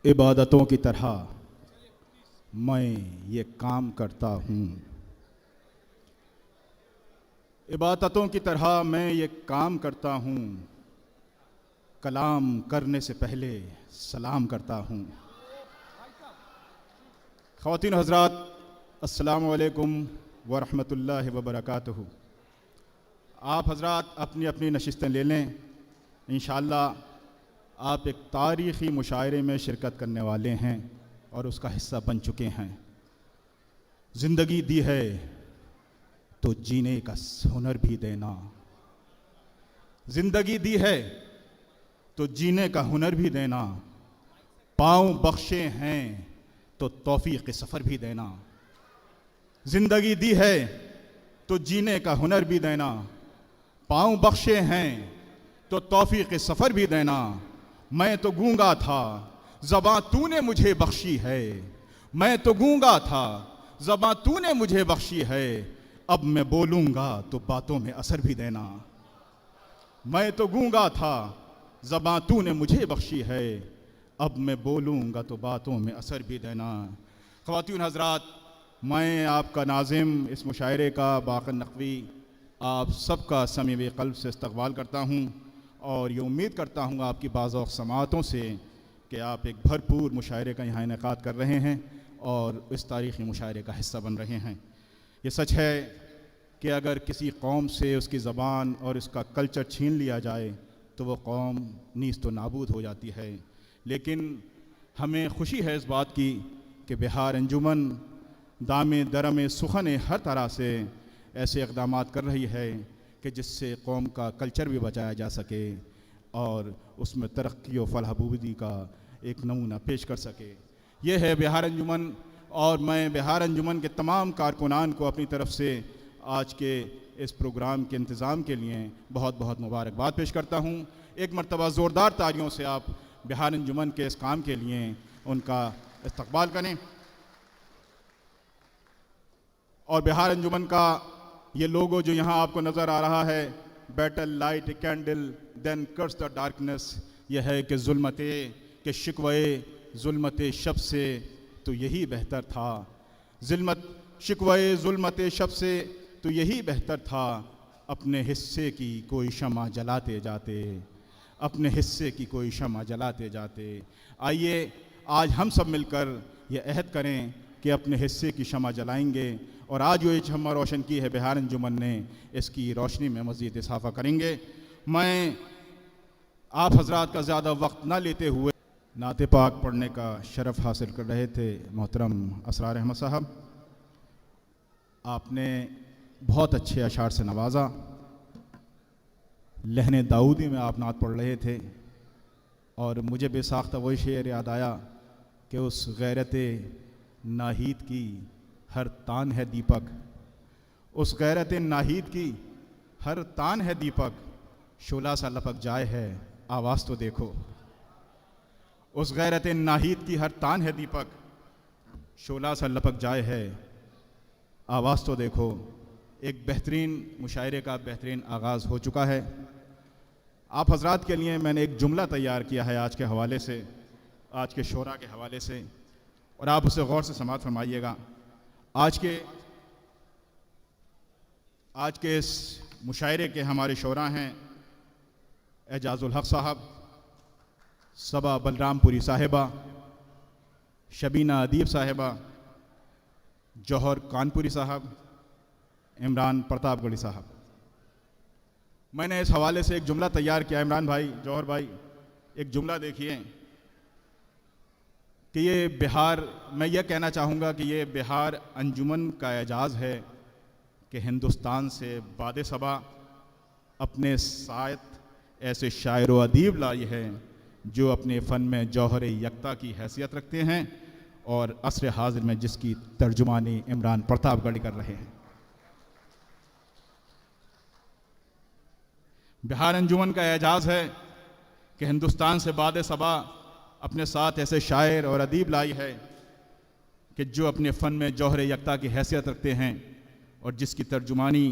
इबादतों की तरह मैं ये काम करता हूँ। इबादतों की तरह मैं ये काम करता हूँ। कलाम करने से पहले सलाम करता हूँ। ख़वातीन हज़रात, अस्सलामु अलैकुम व रहमतुल्लाहि व बरकातुहू। आप हज़रात अपनी अपनी नशिस्तें ले लें। इंशाअल्लाह आप एक तारीख़ी मुशायरे में शिरकत करने वाले हैं और उसका हिस्सा बन चुके हैं। ज़िंदगी दी है तो जीने का हुनर भी देना। ज़िंदगी दी है तो जीने का हुनर भी देना। पाँव बख्शे हैं तो तौफ़ीक़ सफ़र भी देना। ज़िंदगी दी है तो जीने का हुनर भी देना। पाँव बख्शे हैं तो तौफ़ीक़ सफ़र भी देना। मैं तो गूंगा था, ज़बां तूने मुझे बख्शी है। मैं तो गूंगा था, ज़बां तूने मुझे बख्शी है। अब मैं बोलूँगा तो बातों में असर भी देना। मैं तो गूंगा था, ज़बां तूने मुझे बख्शी है। अब मैं बोलूँगा तो बातों में असर भी देना। ख़वातीन हज़रात, मैं आपका नाज़िम इस मुशायरे का बाक़र नक़वी आप सबका समीअ क़ल्ब से इस्तक़बाल करता हूँ और ये उम्मीद करता हूँ आपकी बाज़ौक़ समाअतों से कि आप एक भरपूर मुशायरे का यहाँ इनेक़ाद कर रहे हैं और इस तारीख़ी मुशायरे का हिस्सा बन रहे हैं। ये सच है कि अगर किसी कौम से उसकी ज़बान और उसका कल्चर छीन लिया जाए तो वो कौम नीस्त तो नाबूद हो जाती है। लेकिन हमें खुशी है इस बात की कि बिहार अंजुमन दामे दरम सुखन हर तरह से ऐसे इक़दामात कर रही है कि जिससे कौम का कल्चर भी बचाया जा सके और उसमें तरक्की और फलाहबूदी का एक नमूना पेश कर सके। ये है बिहार अंजुमन और मैं बिहार अंजुमन के तमाम कारकुनान को अपनी तरफ से आज के इस प्रोग्राम के इंतज़ाम के लिए बहुत बहुत मुबारकबाद पेश करता हूँ। एक मरतबा ज़ोरदार तालियों से आप बिहार अंजुमन के इस काम के लिए उनका इस्तक़बाल करें। और बिहार अंजुमन का ये लोगो जो यहाँ आपको नज़र आ रहा है, better light candle than curse the darkness, यह है कि जुल्मते के शिकवे जुल्मते शब से तो यही बेहतर था। शिकवे जुल्मते शब से तो यही बेहतर था। अपने हिस्से की कोई शमा जलाते जाते, अपने हिस्से की कोई शमा जलाते जाते। आइए आज हम सब मिलकर ये अहद करें कि अपने हिस्से की शमा जलाएंगे और आज जो ये शमा रोशन की है बिहार अंजुमन ने, इसकी रोशनी में मज़ीद इज़ाफ़ा करेंगे। मैं आप हज़रात का ज़्यादा वक्त ना लेते हुए नाते पाक पढ़ने का शरफ़ हासिल कर रहे थे मोहतरम असरार अहमद साहब, आपने बहुत अच्छे अशार से नवाजा। लहने दाऊदी में आप नात पढ़ रहे थे और मुझे बेसाख्ता वही शेर याद आया कि उस गैरत नाहीद की हर तान है दीपक। उस गैरत नाहीद की हर तान है दीपक। शोला सा लपक जाए है आवाज़ तो देखो। उस गैरत नाहीद की हर तान है दीपक। शोला सा लपक जाए है आवाज़ तो देखो। एक बेहतरीन मुशायरे का बेहतरीन आगाज़ हो चुका है। आप हज़रात के लिए मैंने एक जुमला तैयार किया है आज के हवाले से, आज के शोरा के हवाले से, और आप उसे गौर से समाअत फरमाइएगा। आज के इस मुशायरे के हमारे शोरा हैं एजाज़ुल हक़ साहब, सबा बलरामपुरी साहिबा, शबीना अदीब साहिबा, जौहर कानपुरी साहब, इमरान प्रतापगढ़ी साहब। मैंने इस हवाले से एक जुमला तैयार किया। इमरान भाई, जौहर भाई, एक जुमला देखिए कि ये बिहार, मैं ये कहना चाहूँगा कि ये बिहार अंजुमन का एजाज़ है कि हिंदुस्तान से बाद सबा अपने साथ ऐसे शायर व अदीब लाई है जो अपने फ़न में जौहर यकता की हैसियत रखते हैं और असर हाजिर में जिसकी तर्जुमानी इमरान प्रतापगढ़ी कर रहे हैं। बिहार अंजुमन का एजाज़ है कि हिंदुस्तान से बाद सबा अपने साथ ऐसे शायर और अदीब लाई है कि जो अपने फ़न में जौहर यकता की हैसियत रखते हैं और जिसकी तर्जुमानी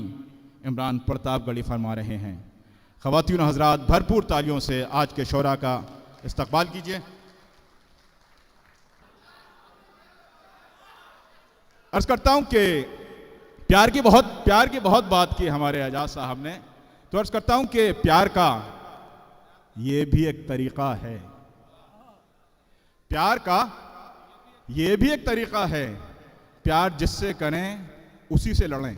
इमरान प्रतापगढ़ी फरमा रहे हैं। ख़वातीन हज़रात, भरपूर तालियों से आज के शोरा का इस्तक़बाल कीजिए। अर्ज करता हूं कि प्यार की बहुत बात की हमारे एजाज साहब ने, तो अर्ज करता हूं कि प्यार का ये भी एक तरीका है, प्यार का ये भी एक तरीका है, प्यार जिससे करें उसी से लड़ें।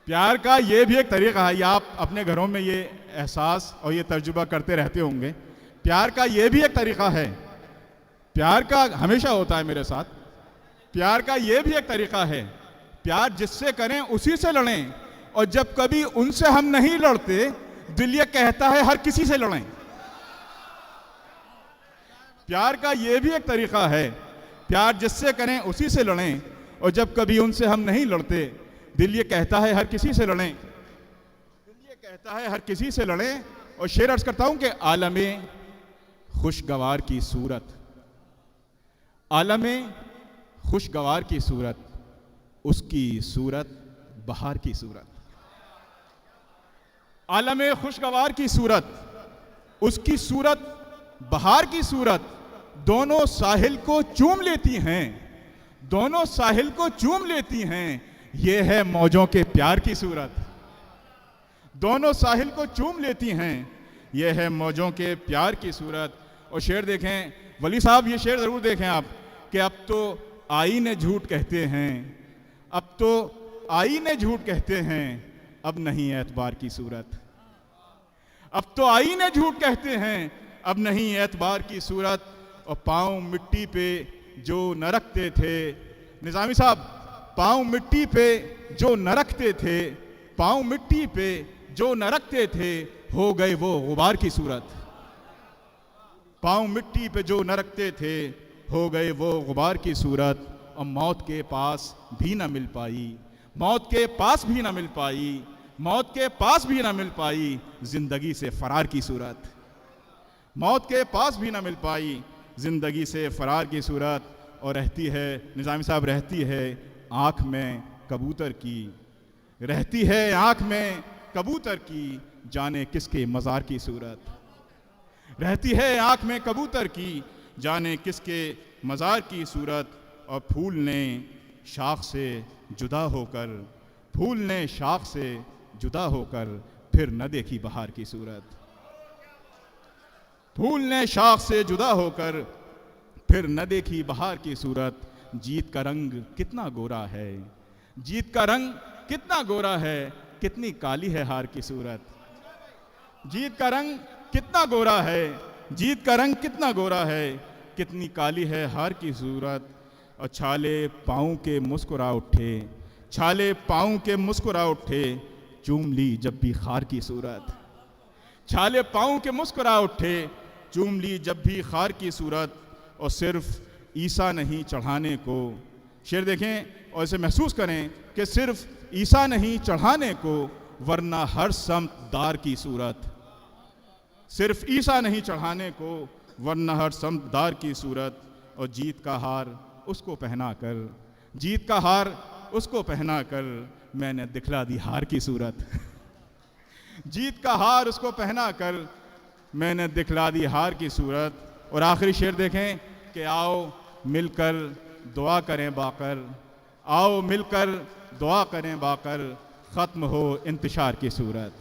प्यार का ये भी एक तरीका है, या आप अपने घरों में ये एहसास और ये तर्जुबा करते रहते होंगे। प्यार का ये भी एक तरीका है, प्यार का हमेशा होता है मेरे साथ। प्यार का ये भी एक तरीका है, प्यार जिससे करें उसी से लड़ें, और जब कभी उनसे हम नहीं लड़ते, दिल ये कहता है हर किसी से लड़ें। प्यार का ये भी एक तरीका है, प्यार जिससे करें उसी से लड़ें, और जब कभी उनसे हम नहीं लड़ते, दिल ये कहता है हर किसी से लड़ें, दिल ये कहता है हर किसी से लड़ें। और शेर अर्ज करता हूं कि आलमे खुशगवार की सूरत, आलमे खुशगवार की सूरत, उसकी सूरत बहार की सूरत। आलमे खुशगवार की सूरत, उसकी सूरत बहार की सूरत, दोनों साहिल को चूम लेती हैं, दोनों साहिल को चूम लेती हैं, ये है मौजों के प्यार की सूरत। दोनों साहिल को चूम लेती हैं, ये है मौजों के प्यार की सूरत। और शेर देखें वली साहब, ये शेर जरूर देखें आप, कि अब तो आईने झूठ कहते हैं, अब तो आईने झूठ कहते हैं, अब नहीं एतबार की सूरत। अब तो आईने झूठ कहते हैं, अब नहीं एतबार की सूरत। और पाँव मिट्टी पे जो न रखते थे, निज़ामी साहब, पाँव मिट्टी पे जो न रखते थे, पाँव मिट्टी पे जो न रखते थे, हो गए वो गुबार की सूरत। पाँव मिट्टी पे जो न रखते थे, हो गए वो गुबार की सूरत। और मौत के पास भी न मिल पाई, मौत के पास भी न मिल पाई, मौत के पास भी न मिल पाई, जिंदगी से फरार की सूरत। मौत के पास भी न मिल पाई, जिंदगी से फरार की सूरत। और रहती है निज़ामी साहब, रहती है आँख में कबूतर की, रहती है आँख में कबूतर की, जाने किसके मज़ार की सूरत। रहती है आँख में कबूतर की, जाने किसके मज़ार की सूरत। और फूल ने शाख से जुदा होकर, फूल ने शाख से जुदा होकर, फिर न देखी बहार की सूरत। फूल ने शाख से जुदा होकर, फिर न देखी बहार की सूरत। जीत का रंग कितना गोरा है, जीत का रंग कितना गोरा है, कितनी काली है हार की सूरत। जीत का रंग कितना गोरा है, जीत का रंग कितना गोरा है, कितनी काली है हार की सूरत। और छाले पाँव के मुस्कुरा उठे, छाले पाँव के मुस्कुरा उठे, चूम ली जब भी खार की सूरत। छाले पाँव के मुस्कुरा उठे, चूम ली जब भी खार की सूरत। और सिर्फ ईसा नहीं चढ़ाने को, शेर देखें और इसे महसूस करें कि सिर्फ ईसा नहीं चढ़ाने को, वरना हर समत दार की सूरत। सिर्फ ईसा नहीं चढ़ाने को, वरना हर समत दार की सूरत। और जीत का हार उसको पहना कर, जीत का हार उसको पहना कर, मैंने दिखला दी हार की सूरत। जीत का हार उसको पहना कर, मैंने दिखला दी हार की सूरत। और आखिरी शेर देखें कि आओ मिलकर दुआ करें बाकर, आओ मिलकर दुआ करें बाकर, ख़त्म हो इंतशार की सूरत।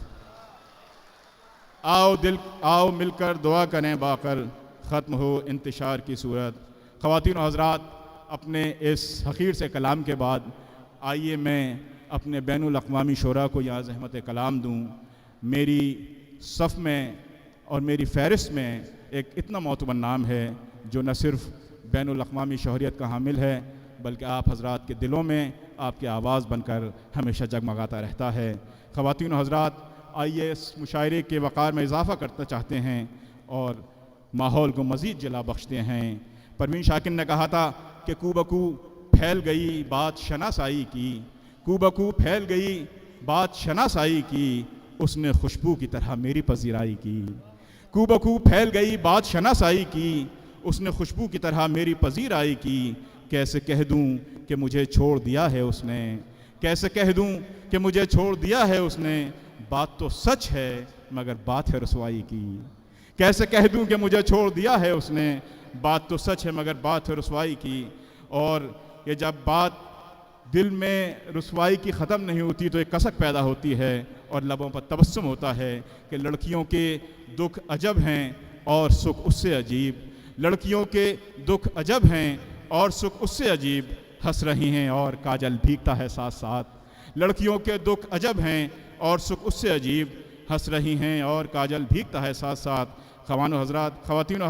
आओ मिलकर दुआ करें बाकर, ख़त्म हो इंतशार की सूरत। ख़वातीन और हज़रात, अपने इस हक़ीर से कलाम के बाद आइए मैं अपने बैनुल अक़वामी शोरा को यहाँ ज़हमत कलाम दूँ। मेरी सफ़ में और मेरी फ़हरिस्त में एक इतना मोतबर नाम है जो न सिर्फ़ बैनुल अक़वामी शोहरियत का हामिल है, बल्कि आप हज़रात के दिलों में आपकी आवाज़ बनकर हमेशा जगमगाता रहता है। ख़वातीन और हज़रात, आइए इस मुशायरे के वक़ार में इजाफ़ा करना चाहते हैं और माहौल को मज़ीद जला बख्शते हैं। परवीन शाकिर ने कहा था कि कूबकू फैल गई बात शनासाई की, कूबकू फैल गई बात शनासाई की, उसने खुशबू की तरह मेरी पजीराई की। कूबकू फैल गई बात शनासाई की, उसने खुशबू की तरह मेरी पजीराई की। कैसे कह दूं कि मुझे छोड़ दिया है उसने, कैसे कह दूं कि मुझे छोड़ दिया है उसने, बात तो सच है मगर बात है रसवाई की। कैसे कह दूं कि मुझे छोड़ दिया है उसने, बात तो सच है मगर बात है रुसवाई की। और ये जब बात दिल में रुसवाई की ख़त्म नहीं होती तो एक कसक पैदा होती है और लबों पर तबस्सुम होता है कि लड़कियों के दुख अजब हैं और सुख उससे अजीब, लड़कियों के दुख अजब हैं और सुख उससे अजीब, हंस रही हैं और काजल भीगता है साथ साथ। लड़कियों के दुख अजब हैं और सुख उससे अजीब, हंस रही हैं और काजल भीगता है साथ साथ। ख़वातीन